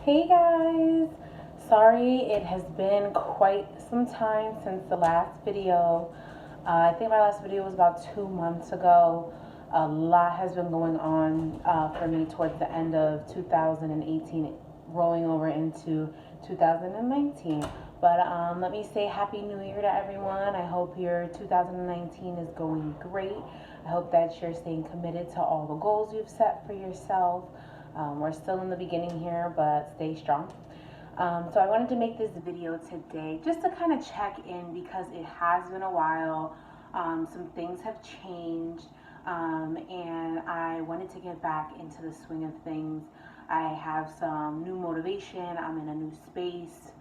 Hey guys, sorry it has been quite some time since the last video. I think my last video was about 2 months ago. A lot has been going on for me towards the end of 2018, rolling over into 2019. But let me say Happy New Year to everyone. I hope your 2019 is going great. I hope that you're staying committed to all the goals you've set for yourself. We're still in the beginning here, but stay strong. So I wanted to make this video today just to kind of check in because it has been a while. Some things have changed, and I wanted to get back into the swing of things. I have some new motivation. I'm in a new space,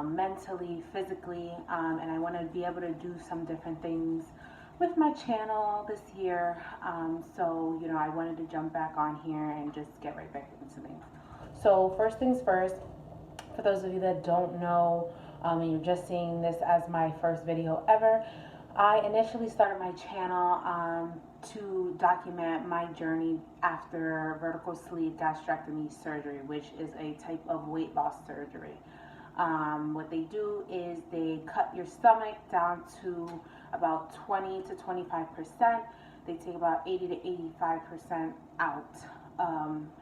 mentally, physically, and I want to be able to do some different things with my channel this year. So, I wanted to jump back on here and just get right back into things. So first things first, for those of you that don't know, and you're just seeing this as my first video ever, I initially started my channel to document my journey after vertical sleeve gastrectomy surgery, which is a type of weight loss surgery. What they do is they cut your stomach down to about 20 to 25%. They take about 80 to 85% out,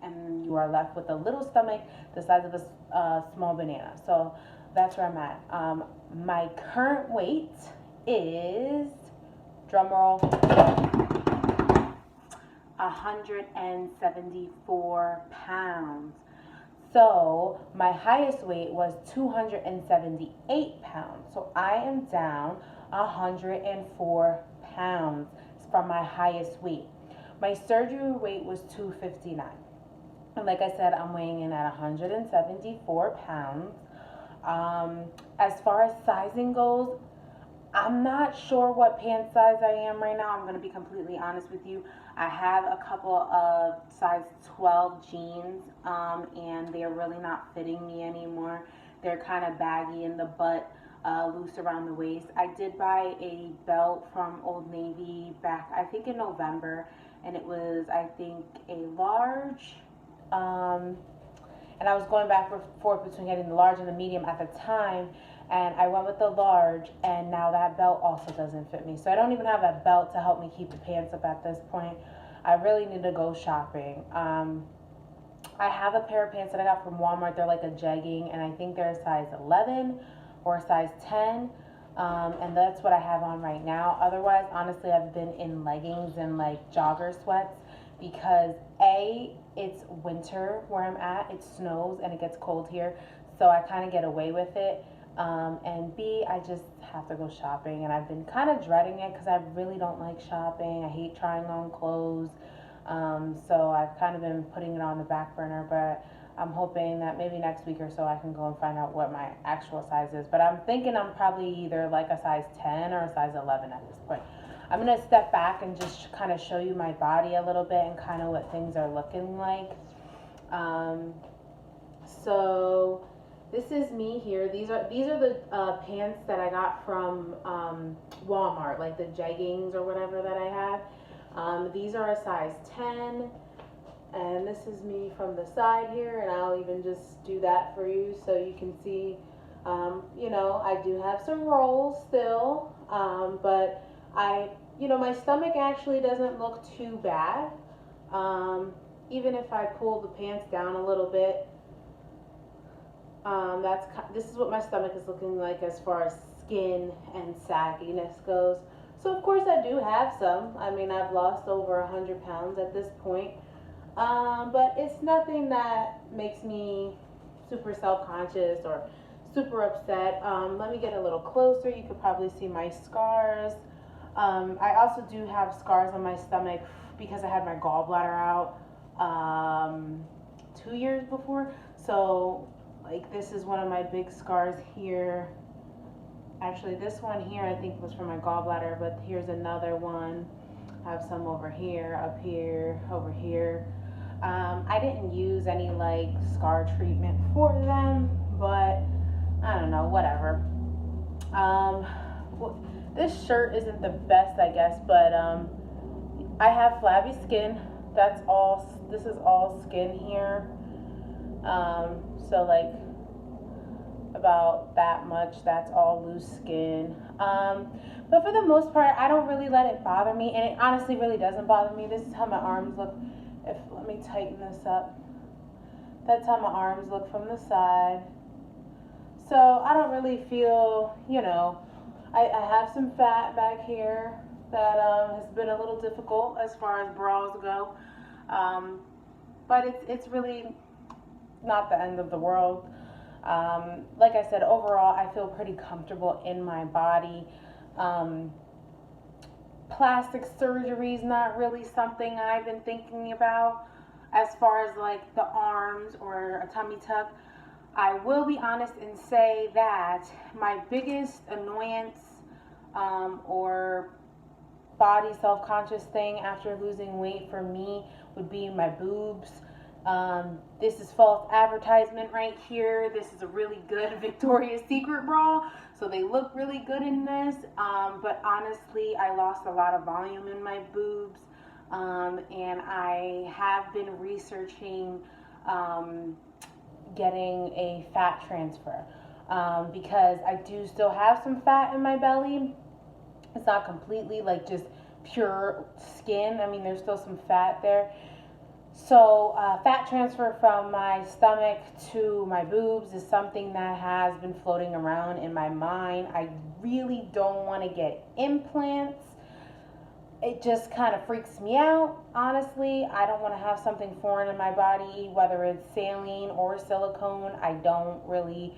and you are left with a little stomach the size of a small banana. So that's where I'm at. My current weight is, drumroll, 174 pounds. So my highest weight was 278 pounds. So I am down 104 pounds from my highest weight. My surgery weight was 259. And like I said, I'm weighing in at 174 pounds. As far as sizing goes, I'm not sure what pant size I am right now. I'm going to be completely honest with you. I have a couple of size 12 jeans, and they're really not fitting me anymore. They're kind of baggy in the butt, loose around the waist. I did buy a belt from Old Navy back, I think in November, and it was, I think, a large. And I was going back and forth between getting the large and the medium at the time, and I went with the large, and now that belt also doesn't fit me. So I don't even have a belt to help me keep the pants up at this point. I really need to go shopping. I have a pair of pants that I got from Walmart. They're like a jegging, and I think they're a size 11 or a size 10, and that's what I have on right now. Otherwise, honestly, I've been in leggings and like jogger sweats because it's winter where I'm at. It snows and it gets cold here, so I kind of get away with it. And B, I just have to go shopping, and I've been kind of dreading it because I really don't like shopping. I hate trying on clothes, so I've kind of been putting it on the back burner, but I'm hoping that maybe next week or so I can go and find out what my actual size is. But I'm thinking I'm probably either like a size 10 or a size 11 at this point. I'm going to step back and just kind of show you my body a little bit and kind of what things are looking like. So this is me here. These are the pants that I got from Walmart, like the jeggings or whatever that I have. These are a size 10, and this is me from the side here, and I'll even just do that for you so you can see. I do have some rolls still, but my stomach actually doesn't look too bad. Even if I pull the pants down a little bit, this is what my stomach is looking like as far as skin and sagginess goes. So of course I do have some. I mean, I've lost over 100 pounds at this point, but it's nothing that makes me super self-conscious or super upset. Let me get a little closer. You could probably see my scars. I also do have scars on my stomach because I had my gallbladder out 2 years before. So like this is one of my big scars here. Actually, this one here I think was from my gallbladder, but here's another one. I have some over here, up here, over here. I didn't use any like scar treatment for them, but I don't know, whatever. This shirt isn't the best, I guess, but I have flabby skin. This is all skin here. So like about that much, that's all loose skin. But for the most part, I don't really let it bother me, and it honestly really doesn't bother me. This is how my arms look. If let me tighten this up. That's how my arms look from the side. So I don't really feel, I have some fat back here that has been a little difficult as far as bras go. But it's really not the end of the world. Like I said, overall, I feel pretty comfortable in my body. Plastic surgery is not really something I've been thinking about as far as like the arms or a tummy tuck. I will be honest and say that my biggest annoyance or body self-conscious thing after losing weight for me would be my boobs. This is false advertisement right here. This is a really good Victoria's Secret bra, so they look really good in this. But honestly, I lost a lot of volume in my boobs, and I have been researching getting a fat transfer because I do still have some fat in my belly. It's not completely like just pure skin. I mean, there's still some fat there. So fat transfer from my stomach to my boobs is something that has been floating around in my mind. I really don't want to get implants. It just kind of freaks me out, honestly. I don't want to have something foreign in my body, whether it's saline or silicone. I don't really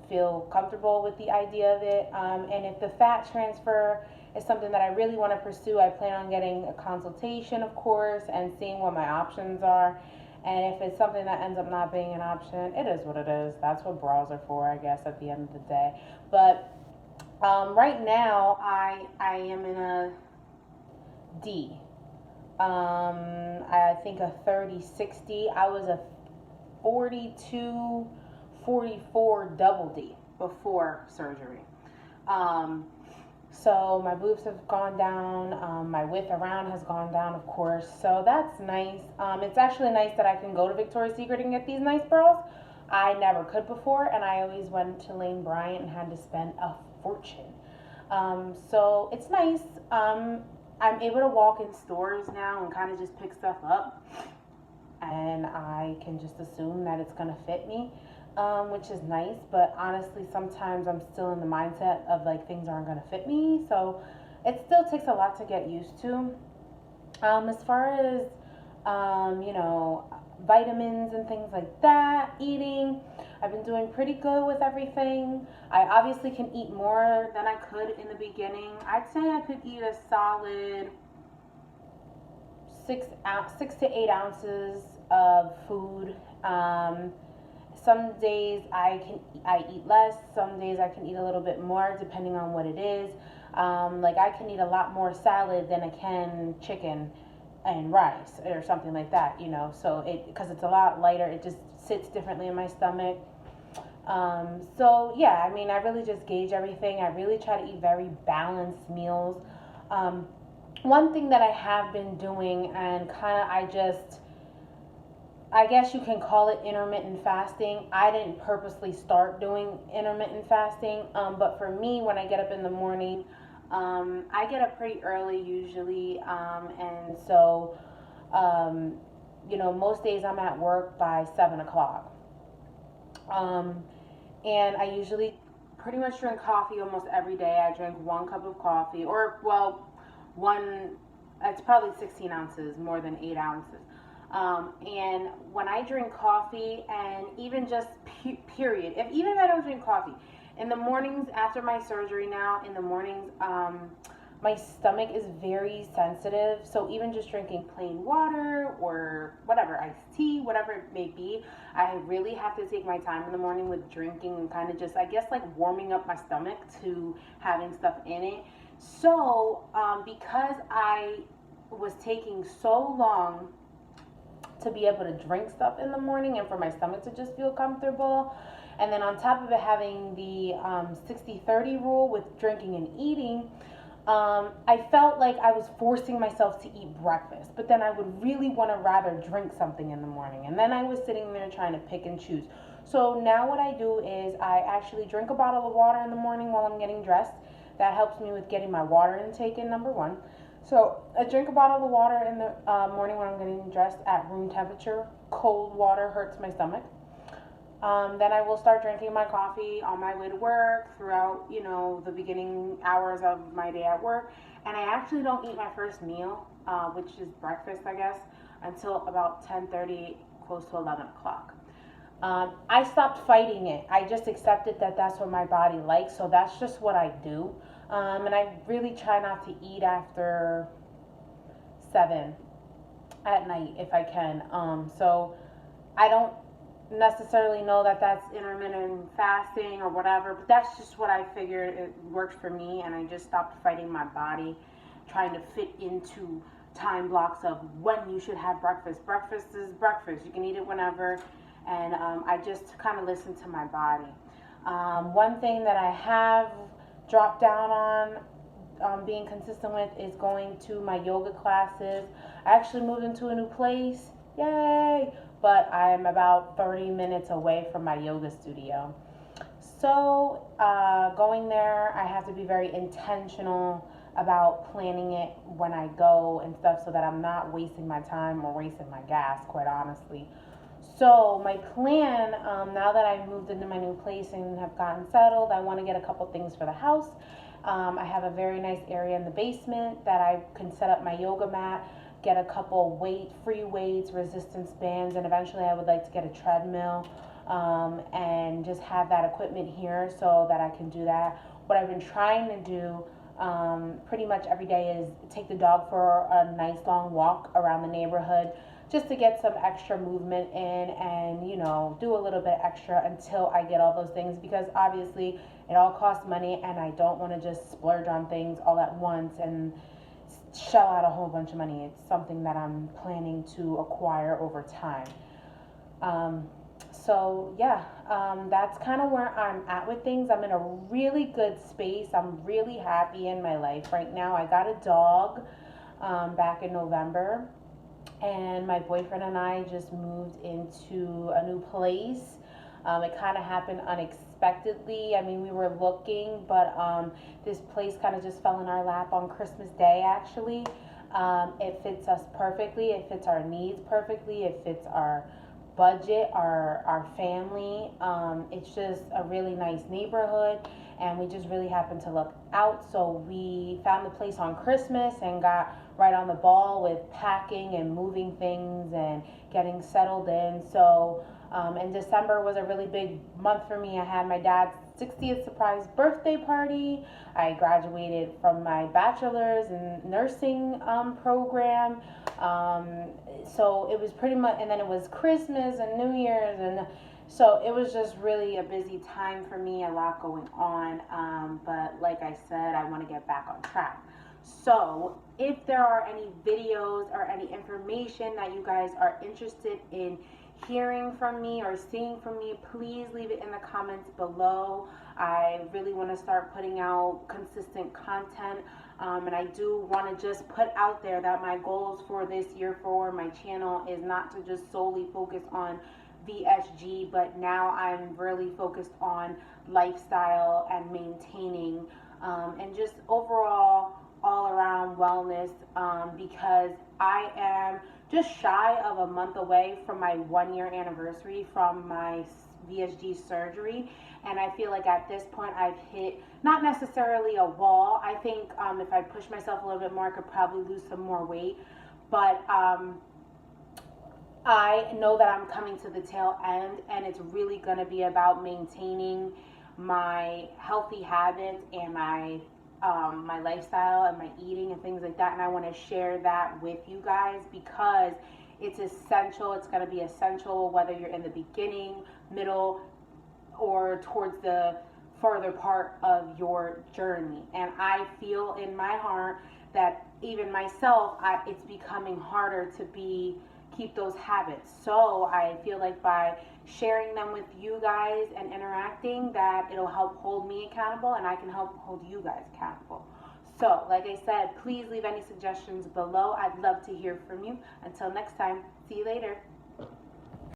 feel comfortable with the idea of it. And if the fat transfer is something that I really want to pursue, I plan on getting a consultation, of course, and seeing what my options are. And if it's something that ends up not being an option, it is what it is. That's what bras are for, I guess, at the end of the day. But right now, I am in a D. I think a 30-60. I was a 42-44 double D before surgery. So my boobs have gone down. My width around has gone down, of course. So that's nice. It's actually nice that I can go to Victoria's Secret and get these nice bras. I never could before, and I always went to Lane Bryant and had to spend a fortune. So it's nice. I'm able to walk in stores now and kind of just pick stuff up, and I can just assume that it's going to fit me, which is nice. But honestly, sometimes I'm still in the mindset of like things aren't going to fit me, so it still takes a lot to get used to. As far as vitamins and things like that, eating, I've been doing pretty good with everything. I obviously can eat more than I could in the beginning. I'd say I could eat a solid 6 to 8 ounces of food. Some days I eat less. Some days I can eat a little bit more, depending on what it is. Like I can eat a lot more salad than I can chicken and rice or something like that, so because it's a lot lighter, it just sits differently in my stomach. So yeah, I mean, I really just gauge everything. I really try to eat very balanced meals. One thing that I have been doing, and kind of I guess you can call it intermittent fasting. I didn't purposely start doing intermittent fasting, but for me, when I get up in the morning, I get up pretty early usually, and so, most days I'm at work by 7 o'clock. And I usually pretty much drink coffee almost every day. I drink 1 cup of coffee, it's probably 16 ounces, more than 8 ounces. And when I drink coffee, and even just period, even if I don't drink coffee, in the mornings after my surgery now, in the mornings, my stomach is very sensitive. So even just drinking plain water or whatever, iced tea, whatever it may be, I really have to take my time in the morning with drinking and kind of just, I guess, like warming up my stomach to having stuff in it. So because I was taking so long to be able to drink stuff in the morning and for my stomach to just feel comfortable, and then on top of it having the 60-30 rule with drinking and eating, I felt like I was forcing myself to eat breakfast, but then I would really want to rather drink something in the morning. And then I was sitting there trying to pick and choose. So now what I do is I actually drink a bottle of water in the morning while I'm getting dressed. That helps me with getting my water intake in, number one. So I drink a bottle of water in the morning when I'm getting dressed at room temperature. Cold water hurts my stomach. Then I will start drinking my coffee on my way to work throughout, the beginning hours of my day at work. And I actually don't eat my first meal, which is breakfast, I guess, until about 10:30, close to 11 o'clock. I stopped fighting it. I just accepted that that's what my body likes, so that's just what I do. And I really try not to eat after 7 at night if I can. So I don't necessarily know that that's intermittent fasting or whatever, but that's just what I figured it worked for me, and I just stopped fighting my body trying to fit into time blocks of when you should have breakfast. Breakfast is breakfast. You can eat it whenever, and I just kind of listen to my body. One thing that I have dropped down on being consistent with is going to my yoga classes. I actually moved into a new place. Yay! But I'm about 30 minutes away from my yoga studio. So, going there, I have to be very intentional about planning it when I go and stuff so that I'm not wasting my time or wasting my gas, quite honestly. So, my plan, now that I've moved into my new place and have gotten settled, I want to get a couple things for the house. I have a very nice area in the basement that I can set up my yoga mat, get a couple free weights, resistance bands, and eventually I would like to get a treadmill, and just have that equipment here so that I can do that. What I've been trying to do pretty much every day is take the dog for a nice long walk around the neighborhood just to get some extra movement in and, do a little bit extra until I get all those things, because obviously it all costs money and I don't want to just splurge on things all at once and shell out a whole bunch of money. It's something that I'm planning to acquire over time. So yeah, that's kind of where I'm at with things. I'm in a really good space. I'm really happy in my life right now. I got a dog back in November, and my boyfriend and I just moved into a new place. It kind of happened unexpectedly. I mean, we were looking, but this place kind of just fell in our lap on Christmas Day, actually. It fits us perfectly. It fits our needs perfectly. It fits our budget, our family. It's just a really nice neighborhood, and we just really happened to look out. So we found the place on Christmas and got right on the ball with packing and moving things and getting settled in. So and December was a really big month for me. I had my dad's 60th surprise birthday party. I graduated from my bachelor's in nursing program. So it was pretty much, and then it was Christmas and New Year's, and so it was just really a busy time for me, a lot going on. But like I said, I want to get back on track. So if there are any videos or any information that you guys are interested in hearing from me or seeing from me, please leave it in the comments below. I really want to start putting out consistent content, and I do want to just put out there that my goals for this year for my channel is not to just solely focus on VSG, but now I'm really focused on lifestyle and maintaining, and just overall all around wellness, because I am just shy of a month away from my 1 year anniversary from my VSG surgery, and I feel like at this point I've hit not necessarily a wall. I think if I push myself a little bit more, I could probably lose some more weight, but I know that I'm coming to the tail end, and it's really going to be about maintaining my healthy habits and my lifestyle and my eating and things like that. And I want to share that with you guys because it's essential. It's going to be essential whether you're in the beginning, middle, or towards the further part of your journey. And I feel in my heart that even myself, it's becoming harder to keep those habits. So I feel like by sharing them with you guys and interacting, that it'll help hold me accountable, and I can help hold you guys accountable. So, like I said, please leave any suggestions below. I'd love to hear from you. Until next time, see you later.